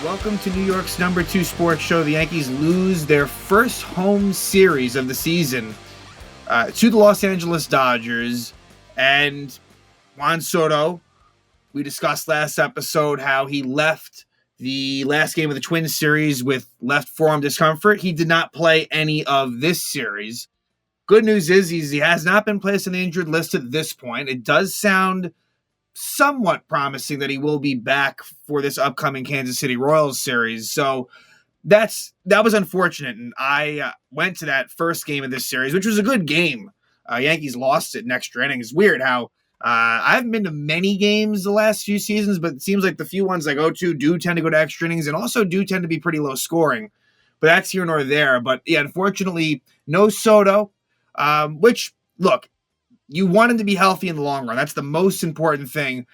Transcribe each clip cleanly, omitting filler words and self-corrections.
Welcome to New York's #2 sports show. The Yankees lose their first home series of the season to the Los Angeles Dodgers. And Juan Soto, we discussed last episode how he left the last game of the Twins series with left forearm discomfort. He did not play any of this series. Good news is he has not been placed on the injured list at this point. It does sound somewhat promising that he will be back for this upcoming Kansas City Royals series. So that was unfortunate. And I went to that first game of this series, which was a good game. Yankees lost it in extra innings. It's weird how I haven't been to many games the last few seasons, but it seems like the few ones I go to do tend to go to extra innings and also do tend to be pretty low scoring. But that's here nor there. But yeah, unfortunately, no Soto, which, look, you want him to be healthy in the long run. That's the most important thing.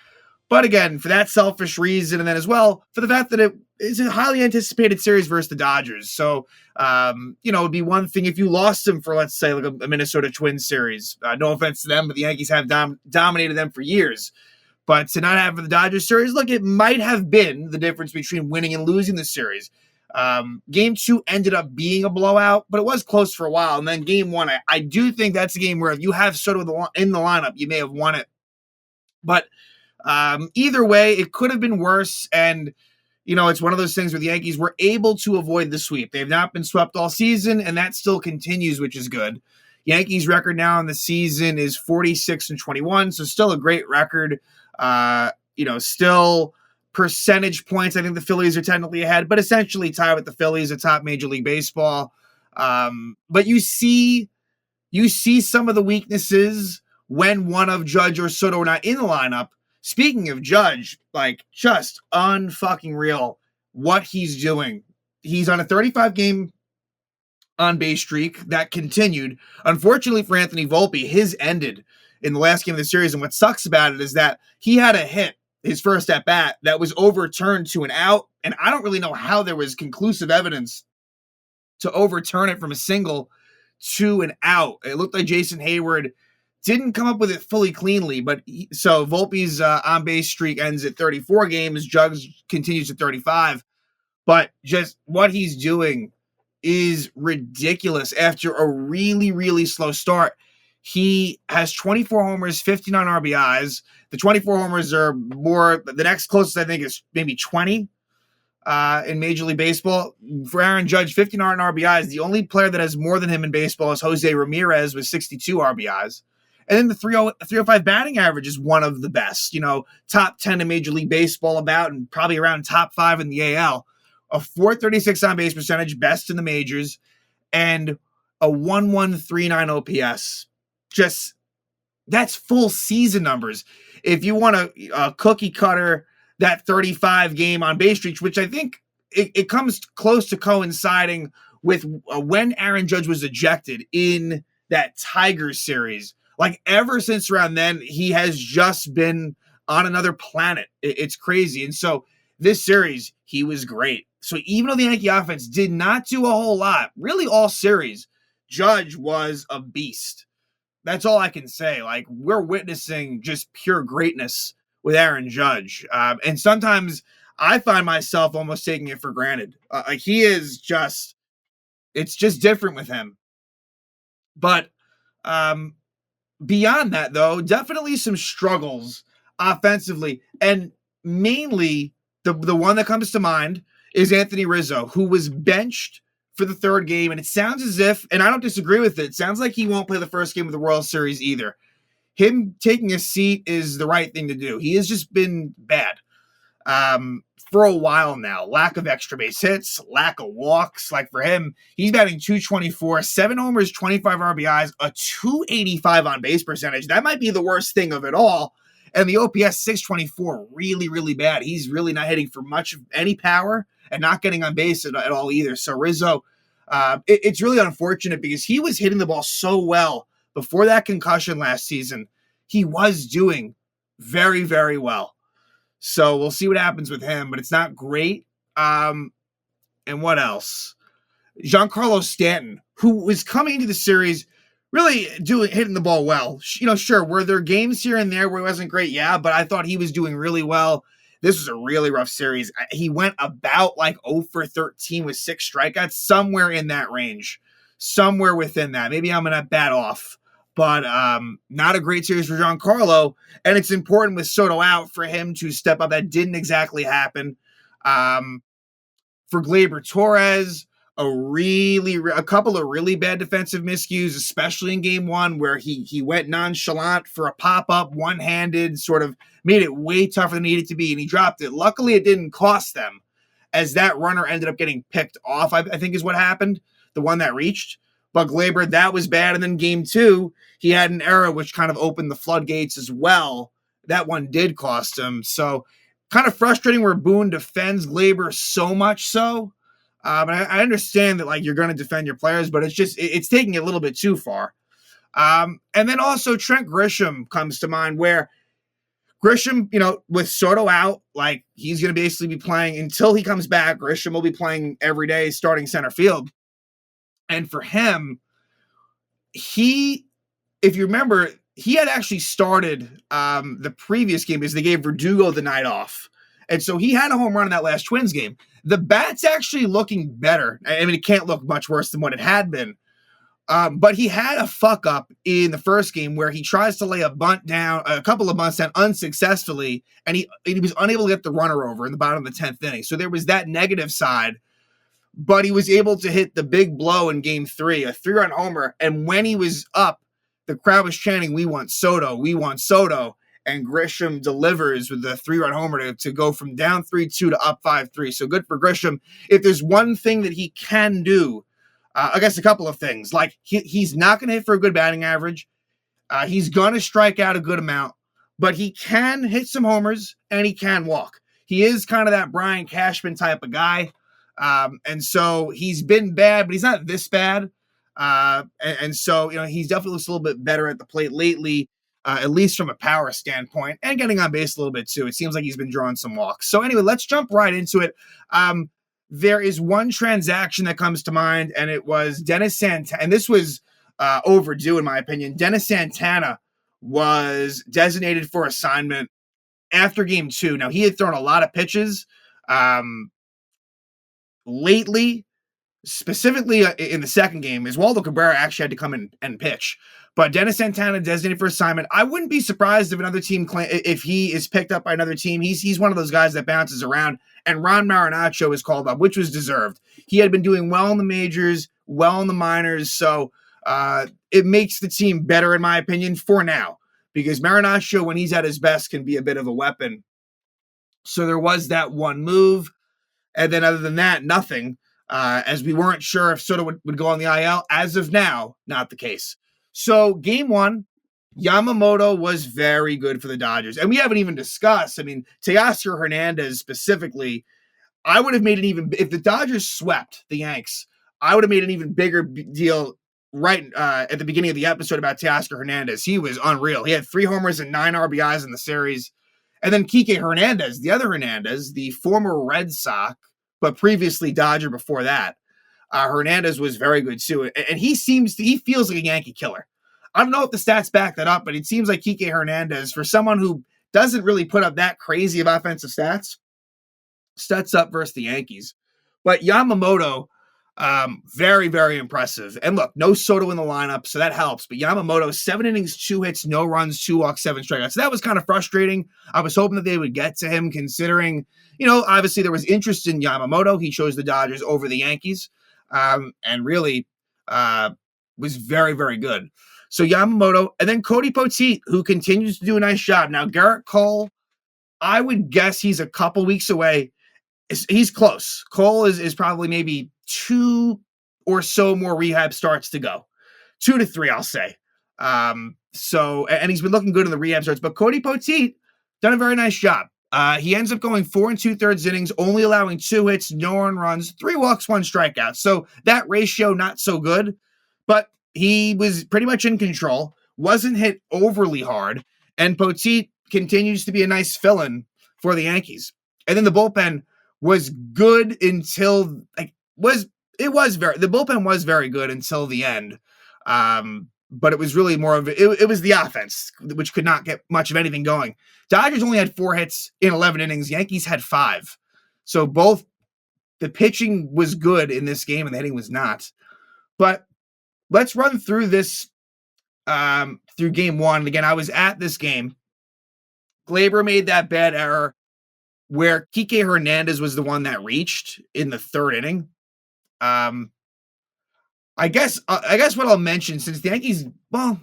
But again, for that selfish reason, and then as well for the fact that it is a highly anticipated series versus the Dodgers. So, it'd be one thing if you lost him for, let's say, like a Minnesota Twins series. No offense to them, but the Yankees have dominated them for years. But to not have the Dodgers series, look, it might have been the difference between winning and losing the series. Game 2 ended up being a blowout, but it was close for a while. And then game 1, I do think that's a game where if you have Soto in the lineup, you may have won it. But either way, it could have been worse. And, it's one of those things where the Yankees were able to avoid the sweep. They've not been swept all season, and that still continues, which is good. Yankees record now in the season is 46-21, so still a great record. Still percentage points, I think the Phillies are technically ahead, but essentially tied with the Phillies atop Major League Baseball. But you see some of the weaknesses when one of Judge or Soto are not in the lineup. Speaking of Judge, just unfucking real what he's doing. He's on a 35-game on-base streak that continued. Unfortunately for Anthony Volpe, his ended in the last game of the series, and what sucks about it is that he had a hit his first at bat that was overturned to an out. And I don't really know how there was conclusive evidence to overturn it from a single to an out. It looked like Jason Hayward didn't come up with it fully cleanly, so Volpe's on-base streak ends at 34 games. Judge continues at 35, but just what he's doing is ridiculous after a really, really slow start. He has 24 homers, 59 RBIs. The 24 homers are more, the next closest I think is maybe 20 in Major League Baseball. For Aaron Judge, 59 RBIs. The only player that has more than him in baseball is Jose Ramirez with 62 RBIs. And then the 305 batting average is one of the best, top 10 in Major League Baseball and probably around top 5 in the AL. A 436 on-base percentage, best in the majors, and a 1.139 OPS. That's full season numbers. If you want to cookie cutter that 35 game on base streak, which I think it comes close to coinciding with when Aaron Judge was ejected in that Tigers series. Ever since around then, he has just been on another planet. It's crazy. And so this series, he was great. So even though the Yankee offense did not do a whole lot, really all series, Judge was a beast. That's all I can say. We're witnessing just pure greatness with Aaron Judge. And sometimes I find myself almost taking it for granted. He is just, it's just different with him. But beyond that, though, definitely some struggles offensively. And mainly the one that comes to mind is Anthony Rizzo, who was benched for the third game. And it sounds as if, and I don't disagree with it, sounds like he won't play the first game of the World Series either. Him taking a seat is the right thing to do. He has just been bad for a while now. Lack of extra base hits, lack of walks. For him, he's batting .224, 7 homers, 25 RBIs, a .285 on base percentage. That might be the worst thing of it all. And the OPS 624, really, really bad. He's really not hitting for much of any power and not getting on base at all either. So Rizzo, it's really unfortunate because he was hitting the ball so well before that concussion last season. He was doing very, very well. So we'll see what happens with him, but it's not great. And what else? Giancarlo Stanton, who was coming into the series really hitting the ball well. Sure, were there games here and there where he wasn't great? Yeah, but I thought he was doing really well. this was a really rough series. He went about like 0 for 13 with 6 strikeouts, somewhere in that range, somewhere within that. Maybe I'm going to bat off, but not a great series for Giancarlo. And it's important with Soto out for him to step up. That didn't exactly happen. For Gleyber Torres, a couple of really bad defensive miscues, especially in game 1, where he went nonchalant for a pop-up, one-handed, sort of made it way tougher than it needed to be, and he dropped it. Luckily, it didn't cost them, as that runner ended up getting picked off, I think is what happened, the one that reached. But Gleyber, that was bad. And then game 2, he had an error which kind of opened the floodgates as well. That one did cost him. So kind of frustrating where Boone defends Gleyber so much so. But I understand that like you're going to defend your players, but it's taking it a little bit too far. And then also Trent Grisham comes to mind, where Grisham, with Soto out, like he's going to basically be playing until he comes back. Grisham will be playing every day, starting center field. And for him, if you remember, he had actually started the previous game because they gave Verdugo the night off. And so he had a home run in that last Twins game. The bat's actually looking better. I mean, it can't look much worse than what it had been. But he had a fuck up in the first game where he tries to lay a couple of bunts down unsuccessfully, and he was unable to get the runner over in the bottom of the 10th inning. So there was that negative side, but he was able to hit the big blow in game 3, a 3-run homer. And when he was up, the crowd was chanting, "We want Soto, we want Soto." And Grisham delivers with the 3-run homer to go from down 3-2 to up 5-3. So good for Grisham. If there's one thing that he can do, I guess a couple of things. Like he's not going to hit for a good batting average. He's going to strike out a good amount, but he can hit some homers and he can walk. He is kind of that Brian Cashman type of guy. And so he's been bad, but he's not this bad. And so, he's definitely looks a little bit better at the plate lately, at least from a power standpoint, and getting on base a little bit too. It seems like he's been drawing some walks. So anyway, let's jump right into it. There is one transaction that comes to mind, and it was Dennis Santana. And this was overdue, in my opinion. Dennis Santana was designated for assignment after game 2. Now, he had thrown a lot of pitches lately, specifically in the second game. Oswaldo Cabrera actually had to come in and pitch. But Dennis Santana designated for assignment. I wouldn't be surprised if another team, if he is picked up by another team. He's one of those guys that bounces around. And Ron Marinaccio is called up, which was deserved. He had been doing well in the majors, well in the minors. So it makes the team better, in my opinion, for now. Because Marinaccio, when he's at his best, can be a bit of a weapon. So there was that one move. And then other than that, nothing. As we weren't sure if Soto would go on the IL. As of now, not the case. So game 1, Yamamoto was very good for the Dodgers. And we haven't even discussed, Teoscar Hernandez specifically, I would have made it if the Dodgers swept the Yanks, I would have made an even bigger deal right at the beginning of the episode about Teoscar Hernandez. He was unreal. He had 3 homers and 9 RBIs in the series. And then Kike Hernandez, the other Hernandez, the former Red Sox, but previously Dodger before that. Hernandez was very good too. And he feels like a Yankee killer. I don't know if the stats back that up, but it seems like Kike Hernandez, for someone who doesn't really put up that crazy of offensive stats up versus the Yankees. But Yamamoto, very, very impressive. And look, no Soto in the lineup, so that helps. But Yamamoto, 7 innings, 2 hits, no runs, 2 walks, 7 strikeouts. So that was kind of frustrating. I was hoping that they would get to him, considering, obviously there was interest in Yamamoto. He chose the Dodgers over the Yankees, and really was very, very good. So Yamamoto, and then Cody Poteet, who continues to do a nice job. Now, Garrett Cole, I would guess he's a couple weeks away. He's close. Cole is probably maybe 2 or so more rehab starts to go. 2 to 3, I'll say. So, and he's been looking good in the rehab starts. But Cody Poteet done a very nice job. He ends up going 4 2/3 innings, only allowing 2 hits, no earned runs, 3 walks, 1 strikeout. So that ratio, not so good. But he was pretty much in control, wasn't hit overly hard, and Poteet continues to be a nice fill-in for the Yankees. And then the bullpen was good until the bullpen was very good until the end. but it was really more of it was the offense, which could not get much of anything going. Dodgers only had 4 hits in 11 innings. Yankees had 5. So both the pitching was good in this game and the hitting was not. But let's run through this through game 1. And again, I was at this game. Gleyber made that bad error where Kike Hernandez was the one that reached in the 3rd inning. I guess what I'll mention, since the Yankees, well,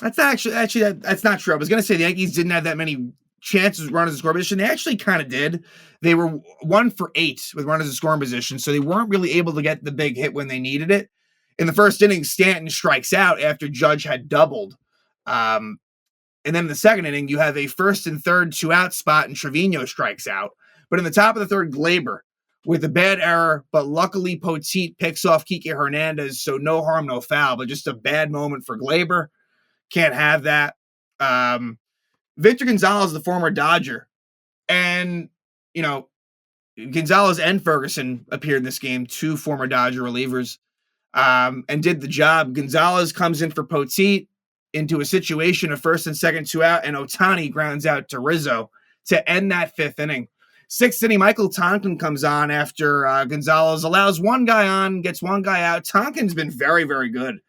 that's not that's not true. I was going to say the Yankees didn't have that many chances with runners in scoring position. They actually kind of did. They were 1 for 8 with runners in scoring position, so they weren't really able to get the big hit when they needed it. In the 1st inning, Stanton strikes out after Judge had doubled. And then in the 2nd inning, you have a 1st and 3rd 2-out spot, and Trevino strikes out. But in the top of the 3rd, Gleyber with a bad error, but luckily Poteet picks off Kike Hernandez, so no harm, no foul, but just a bad moment for Gleyber. Can't have that. Victor Gonzalez, the former Dodger, and, Gonzalez and Ferguson appeared in this game, 2 former Dodger relievers, and did the job. Gonzalez comes in for Poteet into a situation of 1st and 2nd 2-out, and Ohtani grounds out to Rizzo to end that 5th inning. 6th inning, Michael Tonkin comes on after Gonzalez allows one guy on, gets one guy out. Tonkin's been very, very good.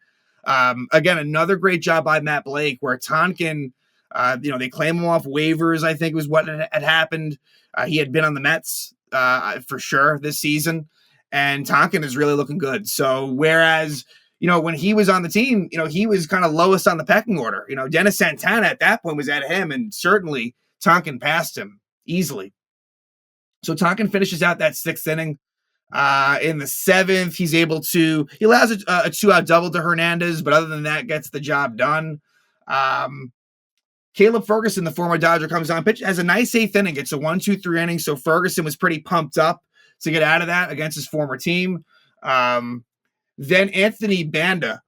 Again, another great job by Matt Blake, where Tonkin, they claim him off waivers, I think was what had happened. He had been on the Mets for sure this season, and Tonkin is really looking good. So whereas, when he was on the team, he was kind of lowest on the pecking order. Dennis Santana at that point was at him, and certainly Tonkin passed him easily. So Tonkin finishes out that 6th inning. In the 7th, he allows a 2-out double to Hernandez, but other than that, gets the job done. Caleb Ferguson, the former Dodger, comes on, pitch, has a nice 8th inning. It's a 1-2-3 inning, so Ferguson was pretty pumped up to get out of that against his former team. Then Anthony Banda,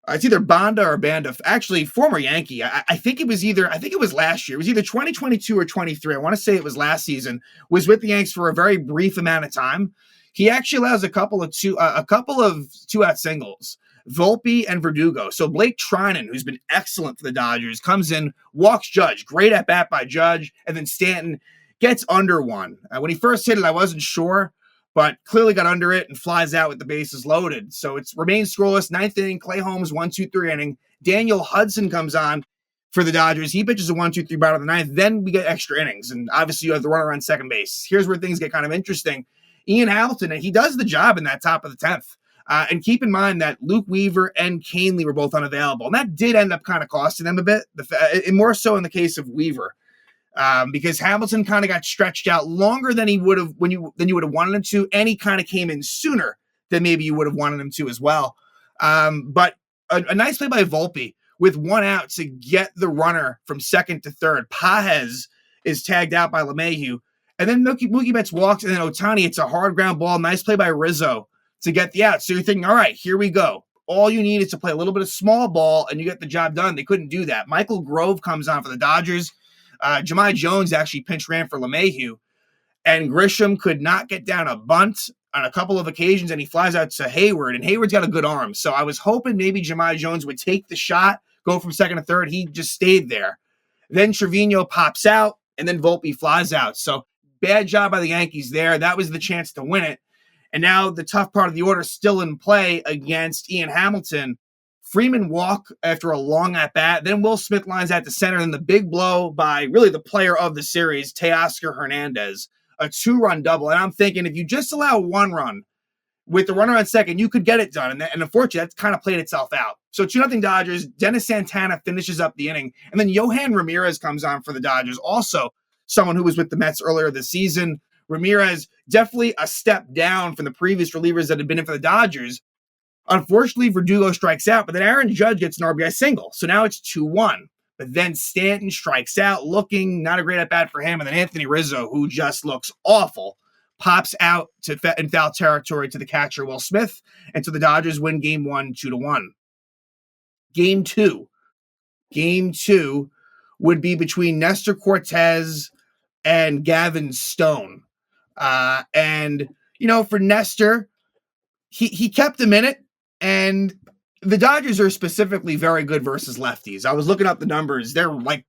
it's either Banda or Banda, actually former Yankee. I think it was last year. It was either 2022 or 23. I want to say it was last season. Was with the Yanks for a very brief amount of time. He actually allows a couple of 2-out singles, Volpe and Verdugo. So Blake Trinan, who's been excellent for the Dodgers, comes in, walks Judge. Great at bat by Judge, and then Stanton gets under one. When he first hit it, I wasn't sure, but clearly got under it and flies out with the bases loaded. So it remains scoreless. 9th inning, Clay Holmes, 1-2-3 inning. Daniel Hudson comes on for the Dodgers. He pitches a 1-2-3 bottom of the 9th. Then we get extra innings, and obviously you have the runner on second base. Here's where things get kind of interesting. Ian Hamilton, and he does the job in that top of the 10th. And keep in mind that Luke Weaver and Canely were both unavailable, and that did end up kind of costing them a bit, more so in the case of Weaver. Because Hamilton kind of got stretched out longer than he would have than you would have wanted him to, and he kind of came in sooner than maybe you would have wanted him to as well. But a nice play by Volpe with 1 out to get the runner from 2nd to 3rd. Pages is tagged out by LeMahieu, and then Mookie Betts walks, and then Ohtani, it's a hard ground ball. Nice play by Rizzo to get the out. So you're thinking, all right, here we go. All you need is to play a little bit of small ball, and you get the job done. They couldn't do that. Michael Grove comes on for the Dodgers. Jahmai Jones actually pinch ran for LeMahieu, and Grisham could not get down a bunt on a couple of occasions, and he flies out to Hayward, and Hayward's got a good arm. So I was hoping maybe Jahmai Jones would take the shot, go from 2nd to 3rd. He just stayed there. Then Trevino pops out, and then Volpe flies out. So bad job by the Yankees there. That was the chance to win it. And now the tough part of the order still in play against Ian Hamilton. Freeman walk after a long at-bat. Then Will Smith lines out to center. Then the big blow by really the player of the series, Teoscar Hernandez. A 2-run double. And I'm thinking if you just allow 1 run with the runner on 2nd, you could get it done. And unfortunately, that's kind of played itself out. So 2-0 Dodgers. Dennis Santana finishes up the inning. And then Yohan Ramirez comes on for the Dodgers. Also someone who was with the Mets earlier this season. Ramirez, definitely a step down from the previous relievers that had been in for the Dodgers. Unfortunately, Verdugo strikes out, but then Aaron Judge gets an RBI single. So now it's 2-1. But then Stanton strikes out, looking not a great at-bat for him. And then Anthony Rizzo, who just looks awful, pops out in foul territory to the catcher, Will Smith. And so the Dodgers win Game 1, 2-1. Game 2. Game 2 would be between Nestor Cortez and Gavin Stone. And, for Nestor, he kept him in it. And the Dodgers are specifically very good versus lefties. I was looking up the numbers. They're like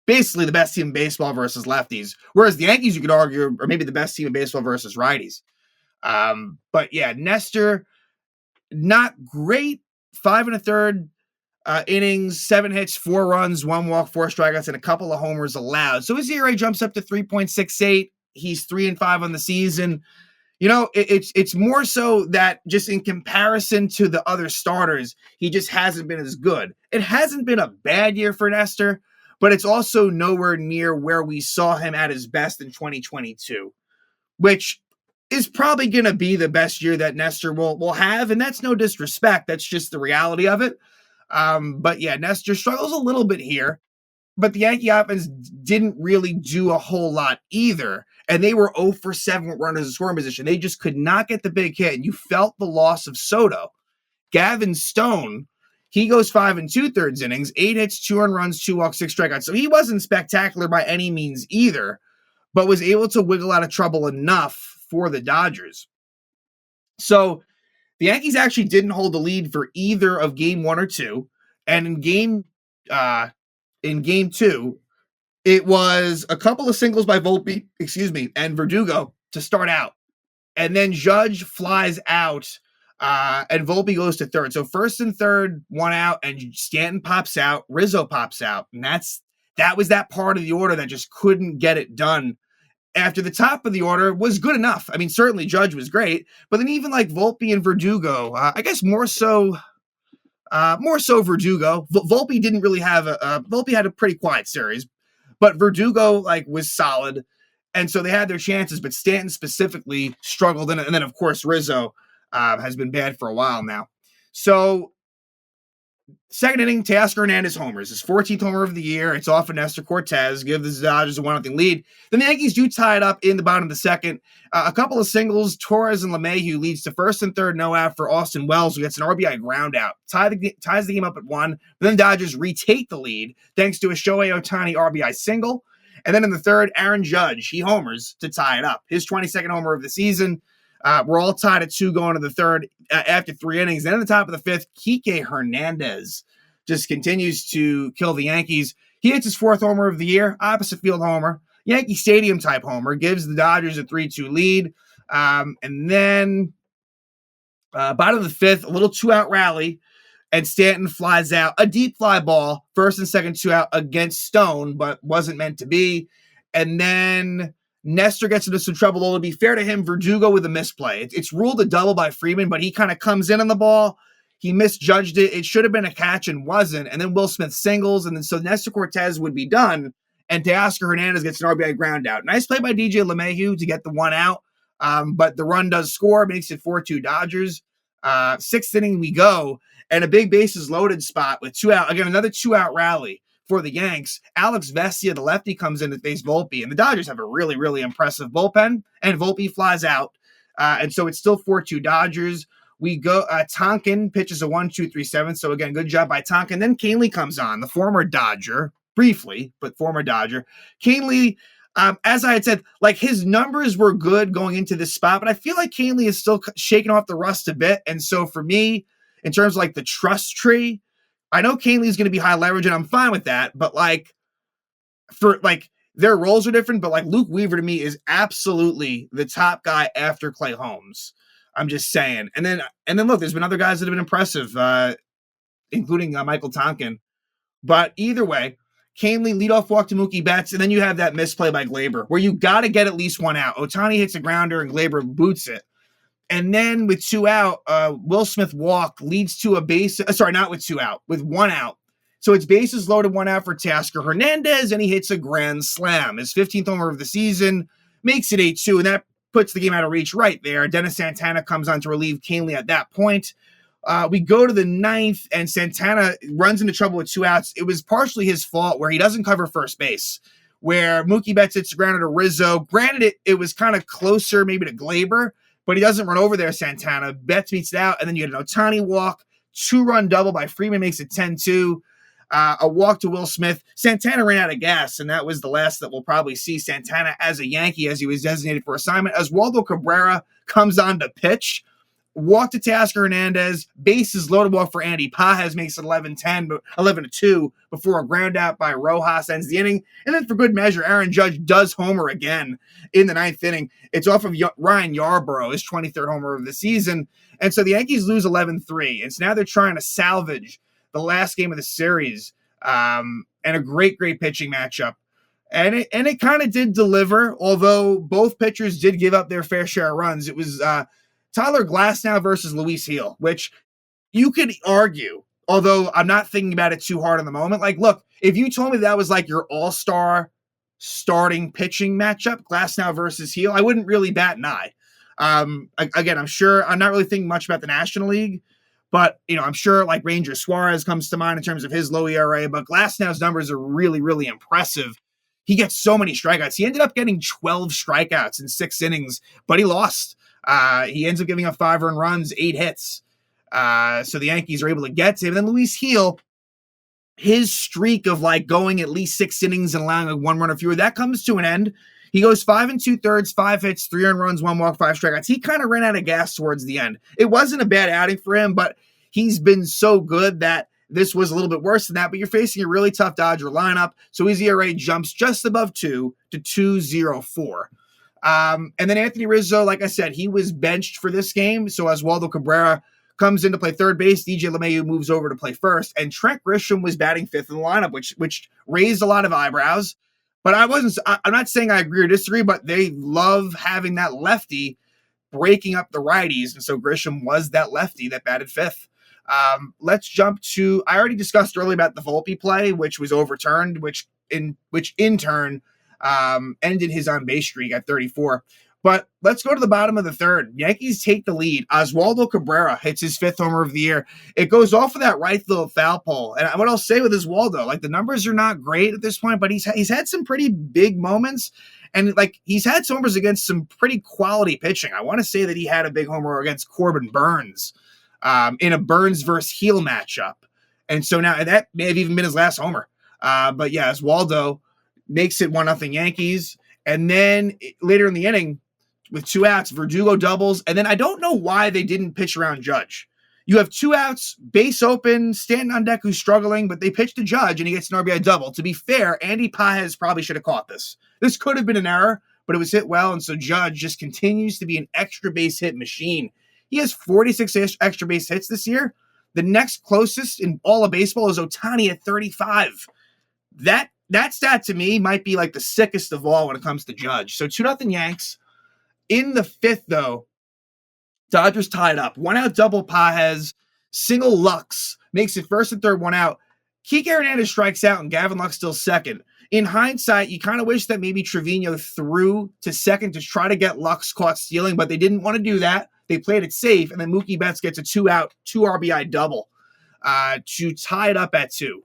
basically the best team in baseball versus lefties. Whereas the Yankees, you could argue, are maybe the best team in baseball versus righties. But yeah, Nestor, not great. 5 1/3 innings, 7 hits, 4 runs, 1 walk, 4 strikeouts, and a couple of homers allowed. So his ERA jumps up to 3.68. He's 3-5 on the season. It's more so that just in comparison to the other starters, he just hasn't been as good. It hasn't been a bad year for Nestor, but it's also nowhere near where we saw him at his best in 2022, which is probably going to be the best year that Nestor will have. And that's no disrespect. That's just the reality of it. But yeah, Nestor struggles a little bit here, but the Yankee offense didn't really do a whole lot either. And they were 0 for 7 with runners in scoring position. They just could not get the big hit. And you felt the loss of Soto. Gavin Stone, he goes 5 2/3 innings, 8 hits, 2 earned runs, 2 walks, 6 strikeouts. So he wasn't spectacular by any means either, but was able to wiggle out of trouble enough for the Dodgers. So the Yankees actually didn't hold the lead for either of game 1 or 2. And in game 2, it was a couple of singles by Volpe, and Verdugo to start out. And then Judge flies out, and Volpe goes to third. So first and third, 1 out, and Stanton pops out, Rizzo pops out. And that was that part of the order that just couldn't get it done. After the top of the order was good enough. I mean, certainly Judge was great, but then even like Volpe and Verdugo, I guess more so Verdugo. Volpe didn't really have Volpe had a pretty quiet series, but Verdugo was solid, and so they had their chances. But Stanton specifically struggled, and then of course Rizzo has been bad for a while now. So second inning, Teoscar Hernandez homers. His 14th homer of the year. It's off of Nestor Cortez. Give the Dodgers a 1-0 lead. Then the Yankees do tie it up in the bottom of the second. A couple of singles, Torres and LeMahieu leads to first and third, no out for Austin Wells, who gets an RBI ground out. Ties the game up at 1. Then the Dodgers retake the lead thanks to a Shohei Ohtani RBI single. And then in the third, Aaron Judge, he homers to tie it up. His 22nd homer of the season. We're all tied at 2 going to the third after 3 innings. Then in the top of the 5th, Kike Hernandez just continues to kill the Yankees. He hits his 4th homer of the year, opposite field homer, Yankee Stadium type homer, gives the Dodgers a 3-2 lead. And then bottom of the 5th, a little 2-out rally, and Stanton flies out a deep fly ball, first and second 2-out against Stone, but wasn't meant to be. And then Nestor gets into some trouble. Although to be fair to him, Verdugo with a misplay. It's ruled a double by Freeman, but he kind of comes in on the ball. He misjudged it. It should have been a catch and wasn't. And then Will Smith singles, and then so Nestor Cortez would be done, and Teoscar Hernandez gets an RBI ground out. Nice play by DJ LeMahieu to get the 1 out, but the run does score, makes it 4-2 Dodgers. 6th inning we go, and a big bases loaded spot with 2 out. Again, another 2-out rally for the Yanks. Alex Vesia, the lefty, comes in to face Volpe, and the Dodgers have a really, really impressive bullpen, and Volpe flies out. And so it's still 4-2 Dodgers. We go, Tonkin pitches a 1-2-3-7. So again, good job by Tonkin. Then Canely comes on, the former Dodger, briefly, but former Dodger. Canely, as I had said, his numbers were good going into this spot, but I feel like Canely is still shaking off the rust a bit. And so for me, in terms of the trust tree, I know Canely is going to be high leverage, and I'm fine with that. But their roles are different. But Luke Weaver to me is absolutely the top guy after Clay Holmes. I'm just saying. And then look, there's been other guys that have been impressive, including Michael Tonkin. But either way, Canely leadoff walk to Mookie Betts, and then you have that misplay by Glaber where you got to get at least 1 out. Ohtani hits a grounder and Glaber boots it. And then with 2 out, Will Smith walk leads to a base. Sorry, not with 2 out, with 1 out. So it's bases loaded, 1 out for Teoscar Hernandez, and he hits a grand slam. His 15th homer of the season, makes it 8-2, and that puts the game out of reach right there. Dennis Santana comes on to relieve Canely at that point. We go to the 9th, and Santana runs into trouble with 2 outs. It was partially his fault where he doesn't cover first base, where Mookie Betts hits the ground to Rizzo. Granted, it was kind of closer maybe to Glaber, but he doesn't run over there, Santana. Betts beats it out, and then you get an Ohtani walk. 2-run double by Freeman makes it 10-2. A walk to Will Smith. Santana ran out of gas, and that was the last that we'll probably see Santana as a Yankee as he was designated for assignment. As Waldo Cabrera comes on to pitch, walk to Teoscar Hernandez, bases loaded walk for Andy Pages, makes it 11-10, but 11-2 before a ground out by Rojas ends the inning. And then for good measure, Aaron Judge does homer again in the ninth inning. It's off of Ryan Yarbrough, his 23rd homer of the season. And so the Yankees lose 11-3. And so now they're trying to salvage the last game of the series, and a great pitching matchup. And it kind of did deliver, although both pitchers did give up their fair share of runs. It was Tyler Glasnow versus Luis Gil, which you could argue, although I'm not thinking about it too hard in the moment. Like, look, if you told me that was like your all-star starting pitching matchup, Glasnow versus Gil, I wouldn't really bat an eye. Again, I'm not really thinking much about the National League, but, I'm sure like Ranger Suarez comes to mind in terms of his low ERA, but Glasnow's numbers are really, really impressive. He gets so many strikeouts. He ended up getting 12 strikeouts in 6 innings, but he lost. He ends up giving up 5 earned runs, 8 hits. So the Yankees are able to get to him. And then Luis Gil, his streak of like going at least 6 innings and allowing like 1 run or fewer, that comes to an end. He goes 5 2/3, 5 hits, 3 earned runs, 1 walk, 5 strikeouts. He kind of ran out of gas towards the end. It wasn't a bad outing for him, but he's been so good that this was a little bit worse than that. But you're facing a really tough Dodger lineup, so his ERA jumps just above 2 to 2.04. And then Anthony Rizzo, like I said, he was benched for this game. So Oswaldo Cabrera comes in to play third base. DJ LeMahieu moves over to play first. And Trent Grisham was batting 5th in the lineup, which raised a lot of eyebrows. But I'm not saying I agree or disagree, but they love having that lefty breaking up the righties. And so Grisham was that lefty that batted 5th. Let's jump to, I already discussed earlier about the Volpe play, which was overturned, which in turn ended his on-base streak at 34. But let's go to the bottom of the third. Yankees take the lead. Oswaldo Cabrera hits his 5th homer of the year. It goes off of that right field foul pole. And what I'll say with Oswaldo, like the numbers are not great at this point, but he's had some pretty big moments. And like he's had some homers against some pretty quality pitching. I want to say that he had a big homer against Corbin Burns in a Burns versus Gil matchup. And so now that may have even been his last homer. But yeah, Oswaldo makes it 1-0 Yankees. And then later in the inning, with 2 outs, Verdugo doubles. And then I don't know why they didn't pitch around Judge. You have 2 outs, base open, Stanton on deck who's struggling, but they pitch to Judge and he gets an RBI double. To be fair, Andy Pages probably should have caught this. This could have been an error, but it was hit well. And so Judge just continues to be an extra base hit machine. He has 46 extra base hits this year. The next closest in all of baseball is Ohtani at 35. That stat to me might be like the sickest of all when it comes to Judge. So 2-0 Yanks. In the 5th, though, Dodgers tied up. 1 out double Pages, single Lux, makes it 1st and 3rd, 1 out. Kike Hernandez strikes out and Gavin Lux still 2nd. In hindsight, you kind of wish that maybe Trevino threw to 2nd to try to get Lux caught stealing, but they didn't want to do that. They played it safe, and then Mookie Betts gets a 2-out, 2 RBI double to tie it up at 2.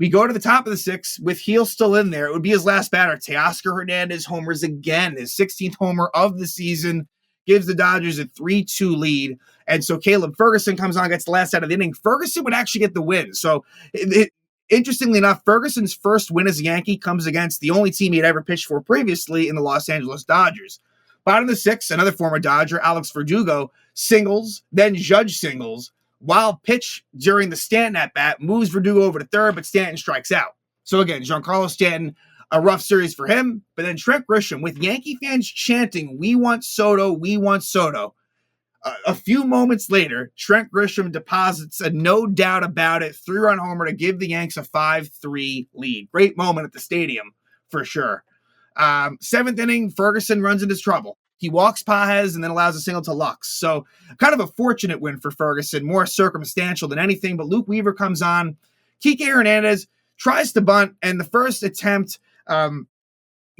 We go to the top of the 6th with Gil still in there. It would be his last batter. Teoscar Hernandez homers again. His 16th homer of the season gives the Dodgers a 3-2 lead. And so Caleb Ferguson comes on, gets the last out of the inning. Ferguson would actually get the win. So interestingly enough, Ferguson's first win as a Yankee comes against the only team he had ever pitched for previously in the Los Angeles Dodgers. Bottom of the 6th, another former Dodger, Alex Verdugo, singles, then Judge singles. Wild pitch during the Stanton at-bat moves Verdugo over to 3rd, but Stanton strikes out. So again, Giancarlo Stanton, a rough series for him. But then Trent Grisham, with Yankee fans chanting, "We want Soto, we want Soto." A few moments later, Trent Grisham deposits a no doubt about it 3-run homer to give the Yanks a 5-3 lead. Great moment at the stadium, for sure. 7th inning, Ferguson runs into trouble. He walks Pages and then allows a single to Lux. So kind of a fortunate win for Ferguson, more circumstantial than anything. But Luke Weaver comes on. Kike Hernandez tries to bunt, and the first attempt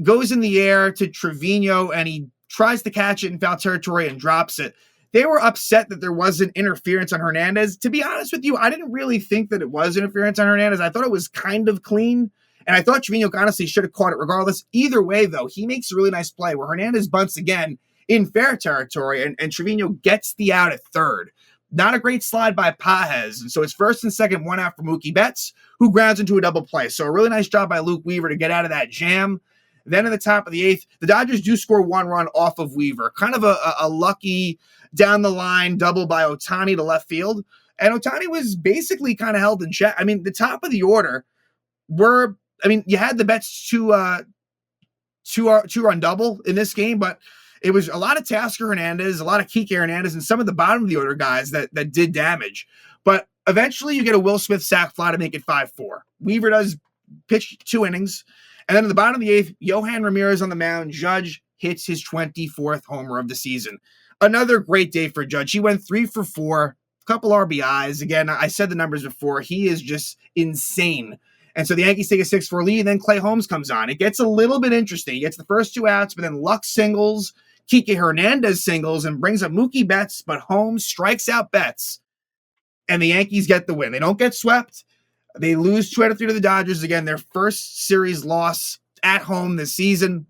goes in the air to Trevino, and he tries to catch it in foul territory and drops it. They were upset that there wasn't interference on Hernandez. To be honest with you, I didn't really think that it was interference on Hernandez. I thought it was kind of clean. And I thought Trevino honestly should have caught it regardless. Either way, though, he makes a really nice play where Hernandez bunts again in fair territory, and Trevino gets the out at 3rd. Not a great slide by Pages. And so it's 1st and 2nd, 1 out for Mookie Betts, who grounds into a double play. So a really nice job by Luke Weaver to get out of that jam. Then in the top of the 8th, the Dodgers do score 1 run off of Weaver. Kind of a lucky down the line double by Ohtani to left field. And Ohtani was basically kind of held in check. I mean, the top of the order you had the Mets two-run double in this game, but it was a lot of Tasker Hernandez, a lot of Kike Hernandez, and some of the bottom of the order guys that did damage. But eventually you get a Will Smith sac fly to make it 5-4. Weaver does pitch 2 innings. And then in the bottom of the 8th, Yohan Ramirez on the mound. Judge hits his 24th homer of the season. Another great day for Judge. He went 3 for 4, a couple RBIs. Again, I said the numbers before. He is just insane. And so the Yankees take a 6-4 lead, and then Clay Holmes comes on. It gets a little bit interesting. He gets the first 2 outs, but then Luck singles, Kike Hernandez singles, and brings up Mookie Betts, but Holmes strikes out Betts, and the Yankees get the win. They don't get swept. They lose 2 out of 3 to the Dodgers. Again, their first series loss at home this season.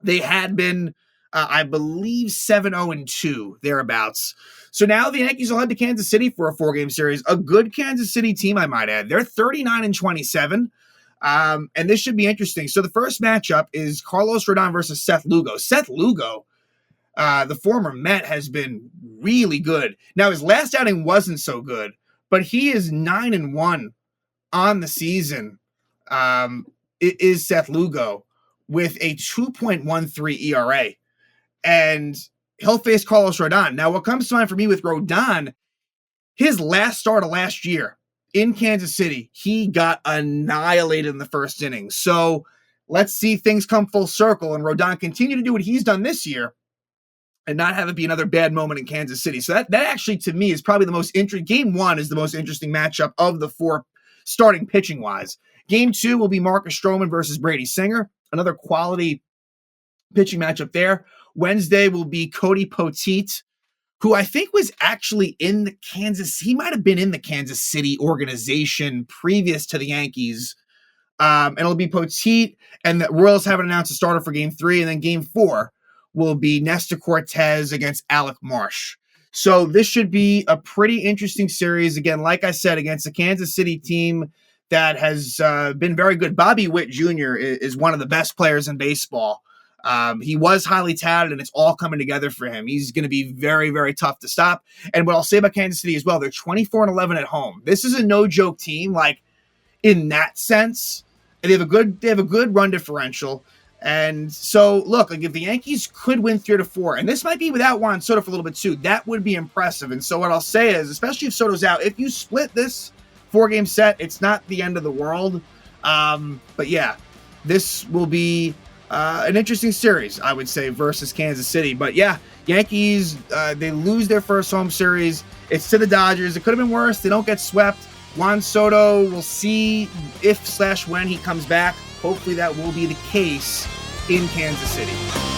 They had been, I believe, 7-0-2, thereabouts. So now the Yankees will head to Kansas City for a 4-game series. A good Kansas City team, I might add. They're 39-27, and this should be interesting. So the first matchup is Carlos Rodon versus Seth Lugo. Seth Lugo, the former Met, has been really good. Now, his last outing wasn't so good, but he is 9-1 on the season. It is Seth Lugo with a 2.13 ERA. And he'll face Carlos Rodon. Now, what comes to mind for me with Rodon, his last start of last year in Kansas City, he got annihilated in the first inning. So let's see things come full circle and Rodon continue to do what he's done this year and not have it be another bad moment in Kansas City. So that actually, to me, is probably the most interesting. Game 1 is the most interesting matchup of the 4 starting pitching-wise. Game 2 will be Marcus Stroman versus Brady Singer. Another quality pitching matchup there. Wednesday will be Cody Poteet, who I think was actually he might have been in the Kansas City organization previous to the Yankees. And it'll be Poteet, and the Royals haven't announced a starter for Game 3, and then Game 4 will be Nestor Cortez against Alec Marsh. So this should be a pretty interesting series. Again, like I said, against a Kansas City team that has been very good. Bobby Witt Jr. is one of the best players in baseball. He was highly touted, and it's all coming together for him. He's going to be very, very tough to stop. And what I'll say about Kansas City as well, they're 24-11 at home. This is a no-joke team, like, in that sense. And they have a good run differential. And so, look, like if the Yankees could win 3-4, and this might be without Juan Soto for a little bit too, that would be impressive. And so what I'll say is, especially if Soto's out, if you split this 4-game set, it's not the end of the world. But yeah, this will be an interesting series, I would say, versus Kansas City. But yeah, Yankees, they lose their first home series. It's to the Dodgers. It could have been worse. They don't get swept. Juan Soto, we'll see if/when he comes back. Hopefully that will be the case in Kansas City.